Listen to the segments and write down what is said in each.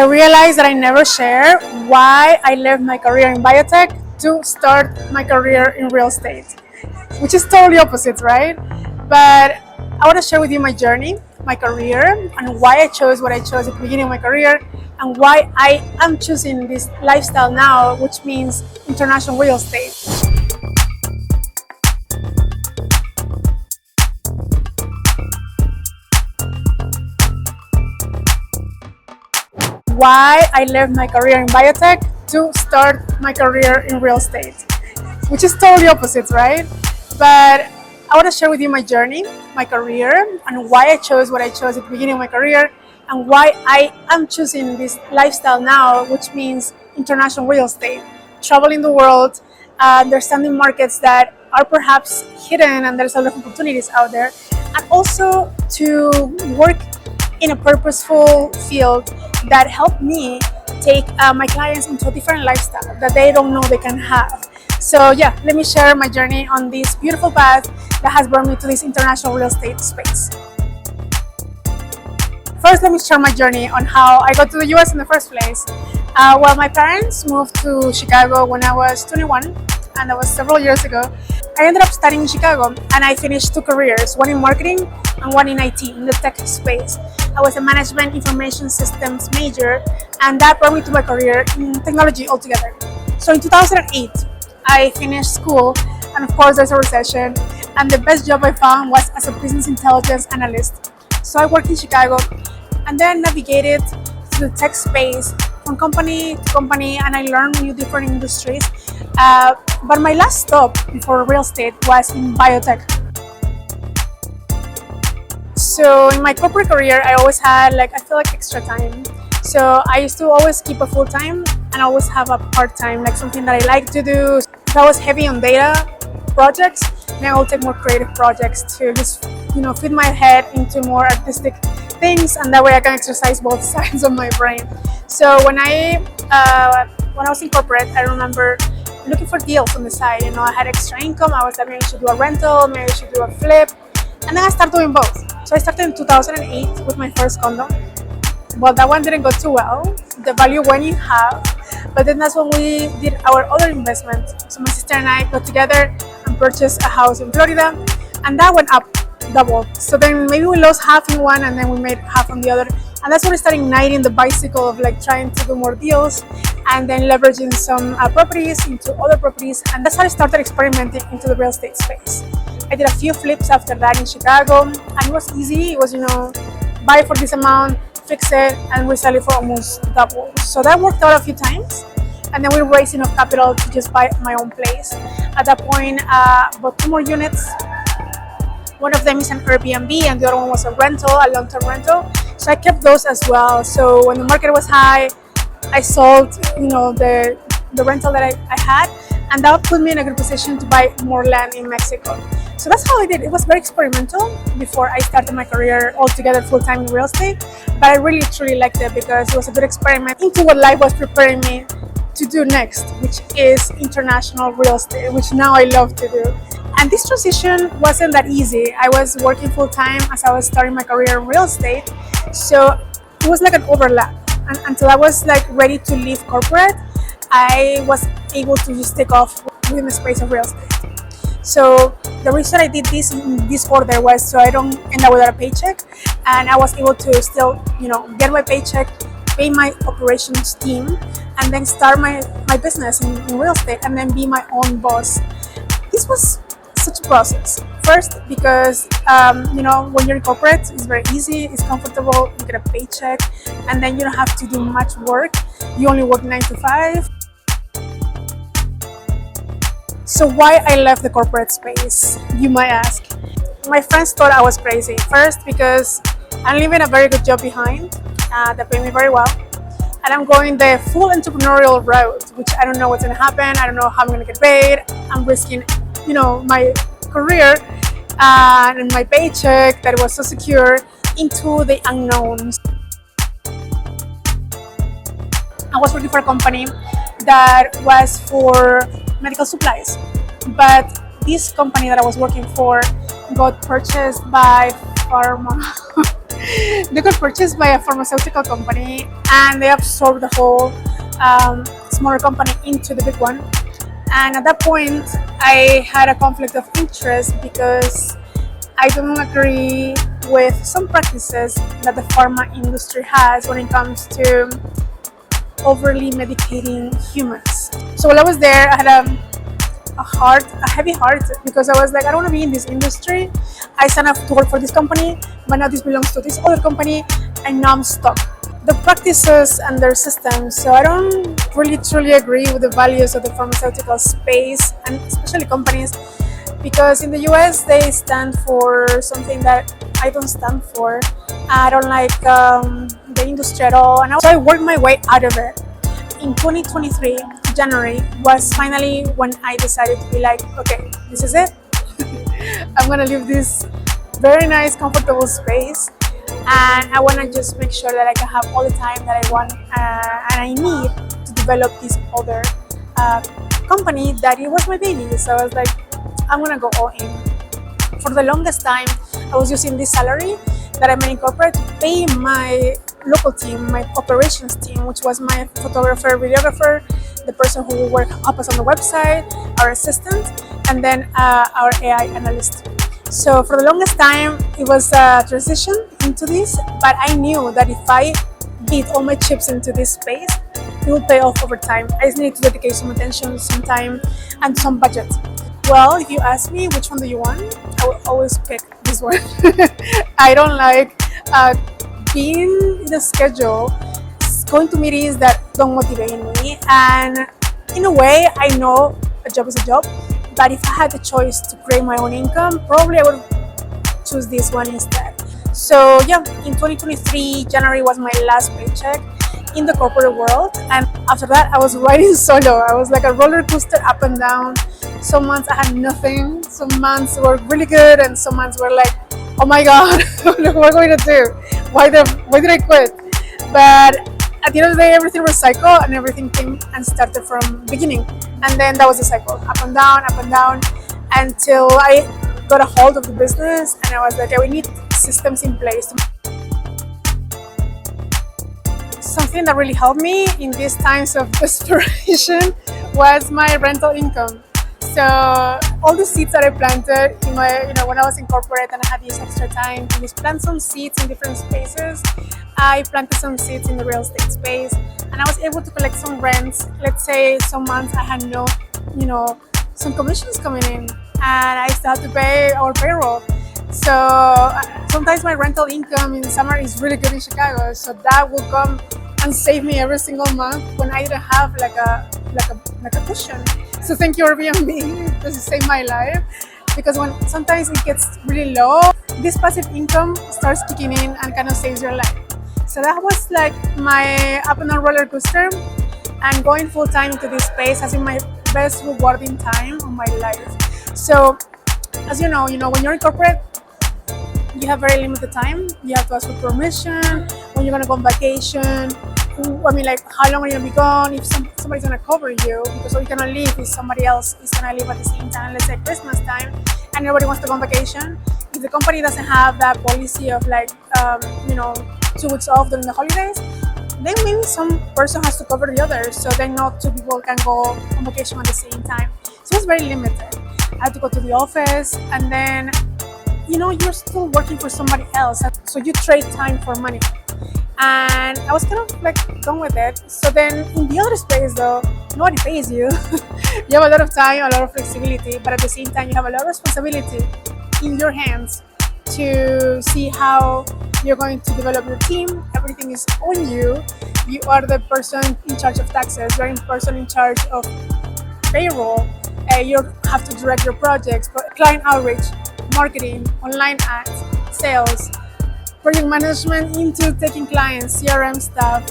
I realized that I never share why I left my career in biotech to start my career in real estate, which is totally opposite, right? But I want to share with you my journey, my career, and why I chose what I chose at the beginning of my career, and why I am choosing this lifestyle now, which means international real estate. Why I left my career in biotech to start my career in real estate, which is totally opposite, right? But I want to share with you my journey, my career, and why I chose what I chose at the beginning of my career, and why I am choosing this lifestyle now, which means international real estate, traveling the world, understanding markets that are perhaps hidden and there's a lot of opportunities out there, and also to work in a purposeful field that helped me take my clients into a different lifestyle that they don't know they can have. So yeah, let me share my journey on this beautiful path that has brought me to this international real estate space. First, let me share my journey on how I got to the US in the first place. Well, my parents moved to Chicago when I was 21, and that was several years ago. I ended up studying in Chicago, and I finished 2 careers, one in marketing and one in IT, in the tech space. I was a management information systems major, and that brought me to my career in technology altogether. So in 2008, I finished school, and of course there's a recession, and the best job I found was as a business intelligence analyst. So I worked in Chicago and then navigated through the tech space from company to company, and I learned new different industries. But my last stop before real estate was in biotech. So in my corporate career, I always had I feel like extra time. So I used to always keep a full-time and always have a part-time, like something that I like to do. If I was heavy on data projects, then I will take more creative projects to just, feed my head into more artistic things, and that way I can exercise both sides of my brain. So when I was in corporate, I remember looking for deals on the side. I had extra income. I was like, maybe I should do a rental, maybe I should do a flip. And then I started doing both. So I started in 2008 with my first condo. Well, that one didn't go too well. The value went in half. But then that's when we did our other investment. So my sister and I got together and purchased a house in Florida. And that went up double. So then maybe we lost half in one and then we made half on the other. And that's when we started igniting the bicycle of trying to do more deals and then leveraging some properties into other properties. And that's how I started experimenting into the real estate space. I did a few flips after that in Chicago, and it was easy. It was, buy for this amount, fix it, and resell it for almost double. So that worked out a few times. And then we raised enough capital to just buy my own place. At that point, bought 2 more units. One of them is an Airbnb, and the other one was a rental, a long-term rental. So I kept those as well. So when the market was high, I sold, the rental that I had, and that put me in a good position to buy more land in Mexico. So that's how I did. It was very experimental before I started my career altogether full-time in real estate, but I really truly liked it because it was a good experiment into what life was preparing me to do next, which is international real estate, which now I love to do. And this transition wasn't that easy. I was working full-time as I was starting my career in real estate, so it was like an overlap. And until I was ready to leave corporate, I was able to just take off within the space of real estate. So the reason I did this in this order was so I don't end up without a paycheck, and I was able to still, get my paycheck, pay my operations team, and then start my business in real estate, and then be my own boss. This was such a process. First, because when you're in corporate, it's very easy, it's comfortable, you get a paycheck, and then you don't have to do much work. You only work 9 to 5. So why I left the corporate space, you might ask. My friends thought I was crazy. First, because I'm leaving a very good job behind that paid me very well, and I'm going the full entrepreneurial route, which I don't know what's going to happen. I don't know how I'm going to get paid. I'm risking, my career and my paycheck that was so secure into the unknowns. I was working for a company that was for medical supplies, but this company that I was working for got purchased by pharma They got purchased by a pharmaceutical company, and they absorbed the whole smaller company into the big one. And at that point, I had a conflict of interest because I don't agree with some practices that the pharma industry has when it comes to overly medicating humans. So while I was there, I had a heavy heart, because I was like, I don't want to be in this industry. I signed up to work for this company, but now this belongs to this other company, and now I'm stuck. The practices and their systems. So I don't really truly agree with the values of the pharmaceutical space, and especially companies, because in the US they stand for something that I don't stand for. I don't like the industry at all, and so I worked my way out of it. In 2023, January was finally when I decided to be like, okay, this is it. I'm gonna leave this very nice, comfortable space, and I want to just make sure that I can have all the time that I want and I need to develop this other company that it was my baby. So I was like, I'm gonna go all in. For the longest time, I was using this salary that I made in corporate to pay my local team, my operations team, which was my photographer, videographer, the person who would help us on the website, our assistant, and then our AI analyst. So for the longest time, it was a transition into this, but I knew that if I beat all my chips into this space, it will pay off over time. I just need to dedicate some attention, some time, and some budget. Well, if you ask me which one do you want, I will always pick this one. I don't like being in a schedule, going to meetings that don't motivate me. And in a way, I know a job is a job, but if I had the choice to create my own income, probably I would choose this one instead. So yeah, in 2023, January was my last paycheck in the corporate world, and after that I was riding solo. I was like a roller coaster, up and down. Some months I had nothing, some months were really good, and some months were like, oh my god, what am I going to do? Why did I quit? But at the end of the day, everything was cycle, and everything came and started from beginning. And then that was the cycle, up and down, until I got a hold of the business, and I was like, okay, we need systems in place. Something that really helped me in these times of desperation was my rental income. So all the seeds that I planted in my, when I was in corporate and I had this extra time to just plant some seeds in different spaces, I planted some seeds in the real estate space, and I was able to collect some rents. Let's say some months I had no, some commissions coming in, and I still had to pay our payroll. So sometimes my rental income in the summer is really good in Chicago, so that will come and save me every single month when I didn't have like a cushion. So thank you, Airbnb, this saved my life, because when sometimes it gets really low, this passive income starts kicking in and kind of saves your life. So that was like my up and down roller coaster, and going full time into this space has been my best rewarding time of my life. So as you know, when you're in corporate, you have very limited time. You have to ask for permission when you're gonna go on vacation. How long are you gonna be gone? If somebody's gonna cover you, because all you cannot leave is somebody else is gonna leave at the same time. Let's say Christmas time, and everybody wants to go on vacation. If the company doesn't have that policy of 2 weeks off during the holidays, then maybe some person has to cover the other, so then not two people can go on vacation at the same time. So it's very limited. I had to go to the office, and then you're still working for somebody else, so you trade time for money. And I was kind of done with it. So then in the other space though, nobody pays you. You have a lot of time, a lot of flexibility, but at the same time you have a lot of responsibility in your hands to see how you're going to develop your team. Everything is on you. You are the person in charge of taxes, you're the person in charge of payroll. You have to direct your projects, client outreach, marketing, online ads, sales, project management into taking clients, CRM stuff,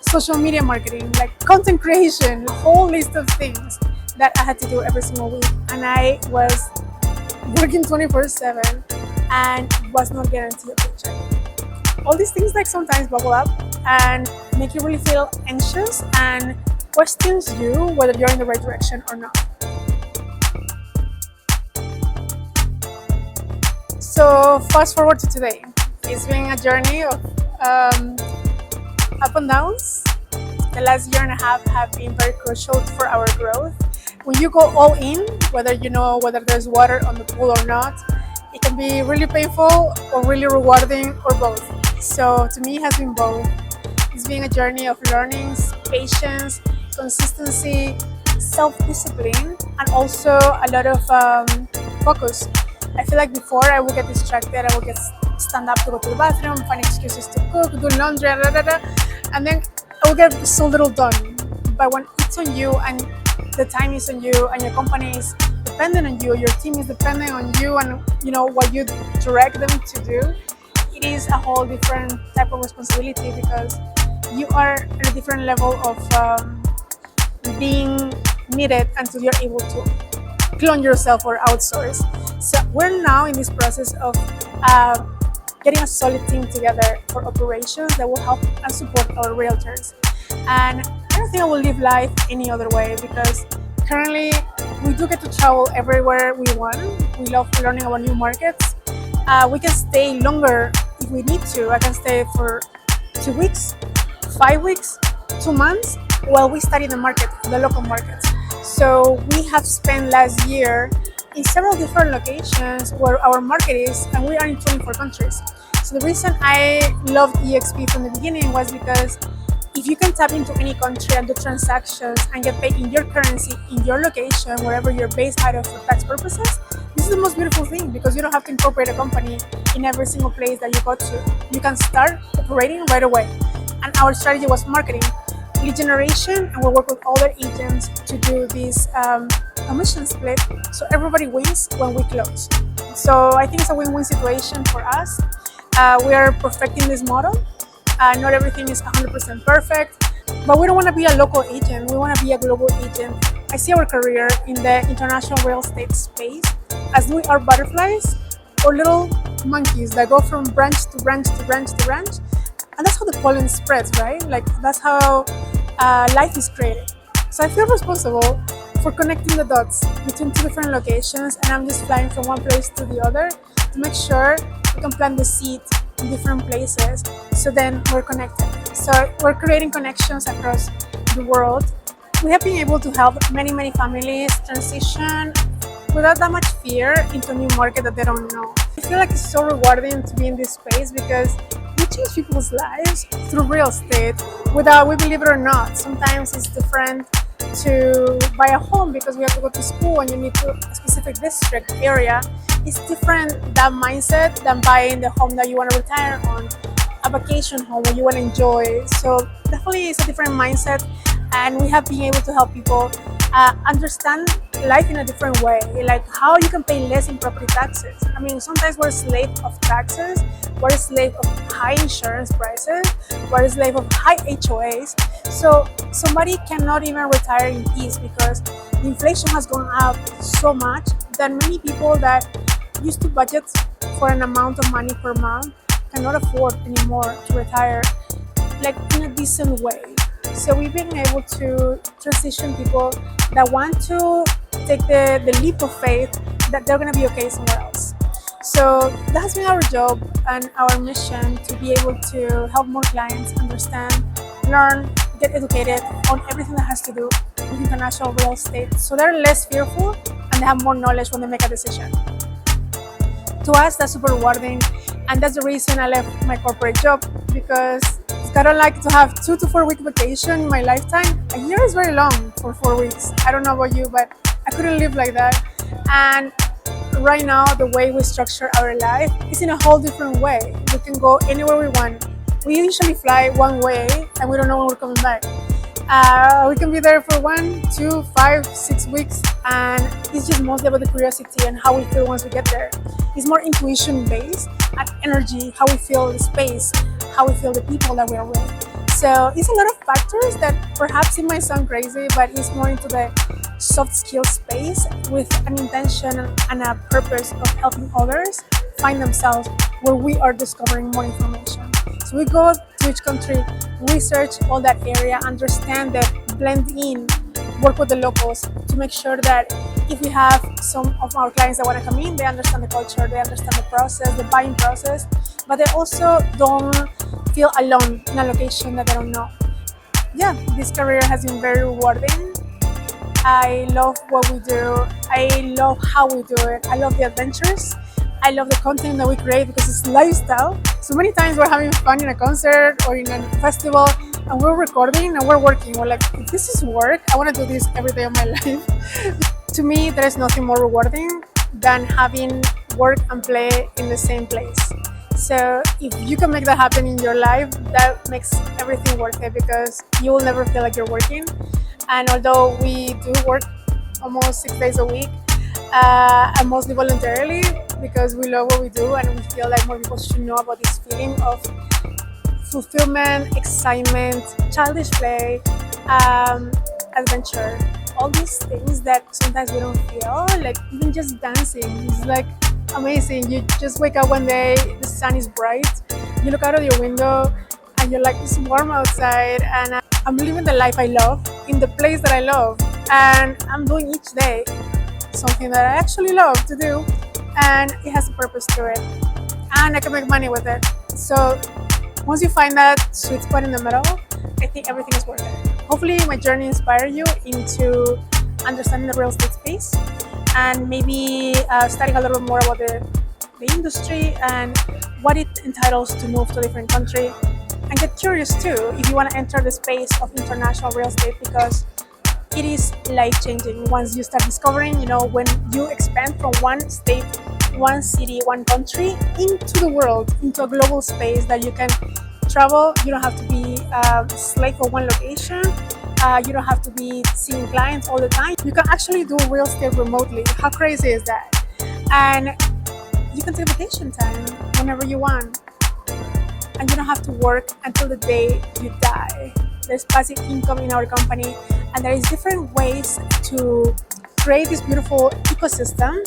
social media marketing, content creation, a whole list of things that I had to do every single week. And I was working 24/7 and was not guaranteed a paycheck. All these things sometimes bubble up and make you really feel anxious and questions you whether you're in the right direction or not. So fast forward to today. It's been a journey of um, up and downs. The last year and a half have been very crucial for our growth. When you go all in, whether you know whether there's water on the pool or not, it can be really painful or really rewarding or both. So to me, it has been both. It's been a journey of learnings, patience, consistency, self-discipline, and also a lot of focus. I feel like before I would get distracted, I would get stand up to go to the bathroom, find excuses to cook, do laundry, and then I will get so little done. But when it's on you and the time is on you and your company is dependent on you, your team is dependent on you and you know what you direct them to do, it is a whole different type of responsibility because you are at a different level of being needed until you're able to clone yourself or outsource. So we're now in this process of getting a solid team together for operations that will help and support our realtors. And I don't think I will live life any other way because currently we do get to travel everywhere we want. We love learning about new markets. We can stay longer if we need to. I can stay for 2 weeks, 5 weeks, 2 months while we study the market, the local markets. So we have spent last year in several different locations where our market is, and we are in 24 countries. So the reason I loved EXP from the beginning was because if you can tap into any country and do transactions and get paid in your currency, in your location, wherever you're based out of for tax purposes, this is the most beautiful thing because you don't have to incorporate a company in every single place that you go to. You can start operating right away. And our strategy was marketing, lead generation, and we'll work with other agents to do this commission split so everybody wins when we close. So I think it's a win-win situation for us. We are perfecting this model. Not everything is 100% perfect, but we don't want to be a local agent. We want to be a global agent. I see our career in the international real estate space as we are butterflies or little monkeys that go from branch to branch to branch to branch. And that's how the pollen spreads, right? Like that's how life is created. So I feel responsible for connecting the dots between two different locations, and I'm just flying from one place to the other to make sure we can plant the seed in different places so then we're connected. So we're creating connections across the world. We have been able to help many families transition without that much fear into a new market that they don't know. I feel like it's so rewarding to be in this space because we change people's lives through real estate without, we believe it or not. Sometimes it's different to buy a home because we have to go to school and you need to a specific district area. It's different, that mindset, than buying the home that you want to retire on, a vacation home where you want to enjoy. So definitely it's a different mindset, and we have been able to help people understand life in a different way, like how you can pay less in property taxes. I mean, sometimes we're a slave of taxes, we're a slave of high insurance prices, we're a slave of high HOAs. So somebody cannot even retire in peace because the inflation has gone up so much that many people that used to budget for an amount of money per month cannot afford anymore to retire like in a decent way. So we've been able to transition people that want to take the leap of faith that they're going to be okay somewhere else. So that has been our job and our mission, to be able to help more clients understand, learn, get educated on everything that has to do with international real estate so they're less fearful and they have more knowledge when they make a decision. To us, that's super rewarding, and that's the reason I left my corporate job, because I don't like to have 2 to 4 week vacation in my lifetime. A year is very long for 4 weeks. I don't know about you, but I couldn't live like that. And right now, the way we structure our life is in a whole different way. We can go anywhere we want. We usually fly one way and we don't know when we're coming back. We can be there for 1, 2, 5, 6 weeks, and it's just mostly about the curiosity and how we feel once we get there. It's more intuition based and energy, how we feel the space, how we feel the people that we are with. So it's a lot of factors that perhaps it might sound crazy, but it's more into the soft skill space with an intention and a purpose of helping others find themselves where we are discovering more information. So we go to each country, research all that area, understand that, blend in, work with the locals to make sure that if we have some of our clients that want to come in, they understand the culture, they understand the process, the buying process, but they also don't feel alone in a location that they don't know. Yeah, this career has been very rewarding. I love what we do. I love how we do it. I love the adventures. I love the content that we create because it's lifestyle. So many times we're having fun in a concert or in a festival and we're recording and we're working. We're like, if this is work, I want to do this every day of my life. To me, there is nothing more rewarding than having work and play in the same place. So if you can make that happen in your life, that makes everything worth it because you will never feel like you're working. And although we do work almost 6 days a week, and mostly voluntarily because we love what we do and we feel like more people should know about this feeling of fulfillment, excitement, childish play, adventure, all these things that sometimes we don't feel, like even just dancing is like amazing. You just wake up one day, the sun is bright, you look out of your window and you're like, it's warm outside and I'm living the life I love in the place that I love, and I'm doing each day something that I actually love to do, and it has a purpose to it and I can make money with it. So once you find that sweet spot in the middle, I think everything is worth it. Hopefully my journey inspired you into understanding the real estate space and maybe studying a little bit more about the industry and what it entitles to move to a different country, and get curious too if you want to enter the space of international real estate because it is life-changing once you start discovering, when you expand from one state, one city, one country into the world, into a global space that you can travel. You don't have to be a slave for one location. You don't have to be seeing clients all the time. You can actually do real estate remotely. How crazy is that? And you can take vacation time whenever you want. And you don't have to work until the day you die. There's passive income in our company, and there is different ways to create this beautiful ecosystem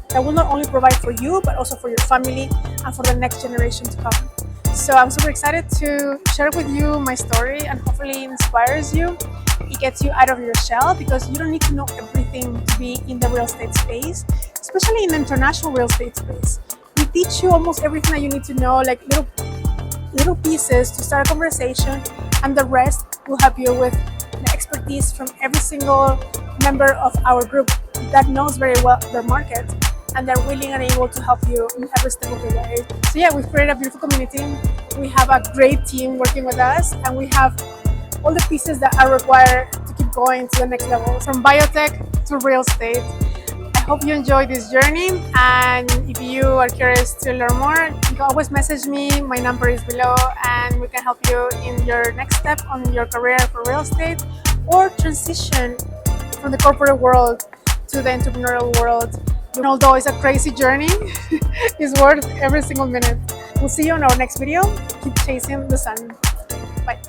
that will not only provide for you, but also for your family and for the next generation to come. So I'm super excited to share with you my story and hopefully it inspires you. It gets you out of your shell because you don't need to know everything to be in the real estate space, especially in the international real estate space. We teach you almost everything that you need to know, like little pieces to start a conversation, and the rest will help you with the expertise from every single member of our group that knows very well their market and they're willing and able to help you in every step of the way. So yeah, we've created a beautiful community. We have a great team working with us and we have all the pieces that are required to keep going to the next level, from biotech to real estate. I hope you enjoyed this journey, and if you are curious to learn more, you can always message me. My number is below and we can help you in your next step on your career for real estate or transition from the corporate world to the entrepreneurial world. And although it's a crazy journey, it's worth every single minute. We'll see you in our next video. Keep chasing the sun. Bye.